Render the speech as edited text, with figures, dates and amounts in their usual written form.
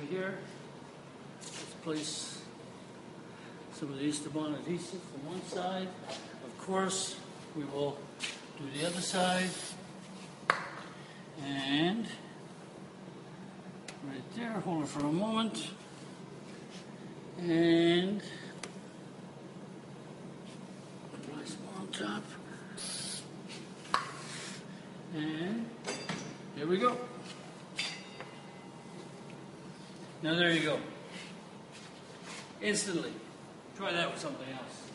over here. Let's place some of the Instantbond adhesive from one side. Of course, we will do the other side. And right there, hold it for a moment. And apply some on top. And here we go. Now there you go. Instantly. Try that with something else.